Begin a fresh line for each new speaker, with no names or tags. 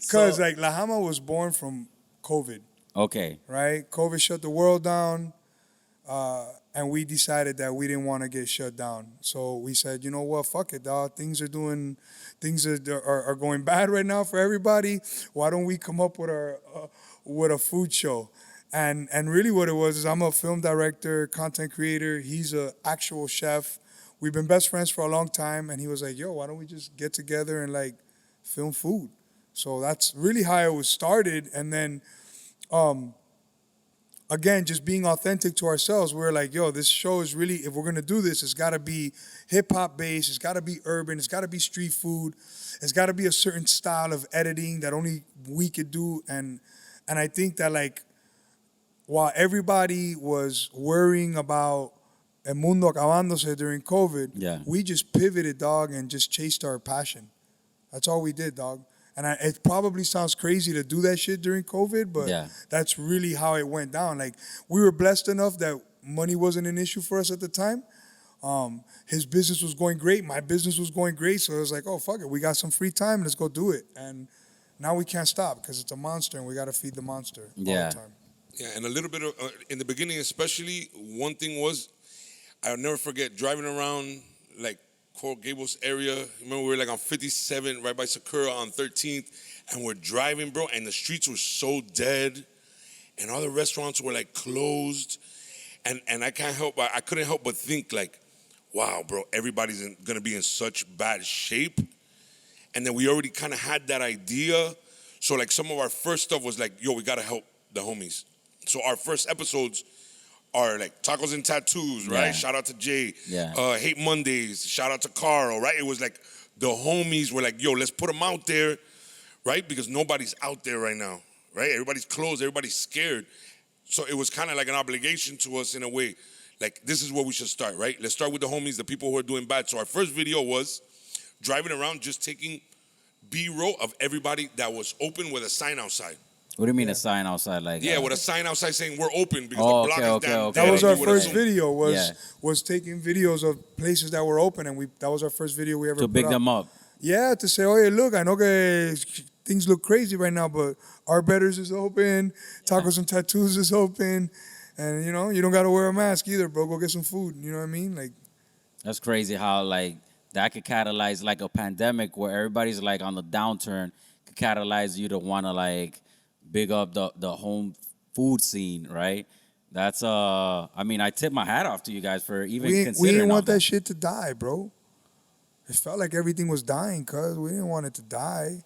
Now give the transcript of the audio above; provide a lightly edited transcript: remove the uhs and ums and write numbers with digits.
Because like La Hama was born from COVID,
Okay.
right? COVID shut the world down, and we decided that we didn't want to get shut down. So we said, you know what, fuck it, dog. Things are going bad right now for everybody. Why don't we come up with a food show? And really what it was is I'm a film director, content creator. He's a actual chef. We've been best friends for a long time, and he was like, yo, why don't we just get together and like film food? So that's really how it was started. And then again, just being authentic to ourselves, we're like, yo, this show is really, if we're gonna do this, it's gotta be hip hop based, it's gotta be urban, it's gotta be street food, it's gotta be a certain style of editing that only we could do. And I think that like, while everybody was worrying about El Mundo Acabándose during COVID,
Yeah.
we just pivoted, dog, and just chased our passion. That's all we did, dog. And it probably sounds crazy to do that shit during COVID, but
Yeah.
that's really how it went down. Like, we were blessed enough that money wasn't an issue for us at the time. His business was going great. My business was going great. So it was like, oh, fuck it. We got some free time. Let's go do it. And now we can't stop because it's a monster and we got to feed the monster all
Yeah.
the time.
Yeah, and a little bit of, in the beginning especially, one thing was, I'll never forget driving around like Coral Gables area. Remember we were like on 57 right by Sakura on 13th, and we're driving, bro, and the streets were so dead, and all the restaurants were like closed, and I couldn't help but think like, wow, bro, everybody's gonna be in such bad shape, and then we already kind of had that idea, so like some of our first stuff was like, yo, we gotta help the homies. So our first episodes are like Tacos and Tattoos, right?
Yeah.
Shout out to Jay.
Yeah.
Hate Mondays. Shout out to Carl, right? It was like the homies were like, yo, let's put them out there, right? Because nobody's out there right now, right? Everybody's closed. Everybody's scared. So it was kind of like an obligation to us in a way. Like, this is where we should start, right? Let's start with the homies, the people who are doing bad. So our first video was driving around just taking B-roll of everybody that was open with a sign outside.
What do you mean a sign outside? Like
Yeah, with a sign outside saying we're open because
Oh,
the block
okay,
is
okay,
down.
okay.
That was
Yeah,
our
you would've
first
seen-
video,
Yeah.
was taking videos of places that were open, and that was our first video we ever
to
put
big
out.
them up.
Yeah, to say, oh, hey, look, I know que things look crazy right now, but our Betters is open, Tacos and Tattoos is open, and, you know, you don't got to wear a mask either, bro. Go get some food, you know what I mean? Like,
That's crazy how like that could catalyze like a pandemic where everybody's like on the downturn, could catalyze you to want to like big up the home food scene, right? That's I mean, I tip my hat off to you guys for even
we
considering
didn't
all
want that shit to die, bro. It felt like everything was dying, cuz we didn't want it to die.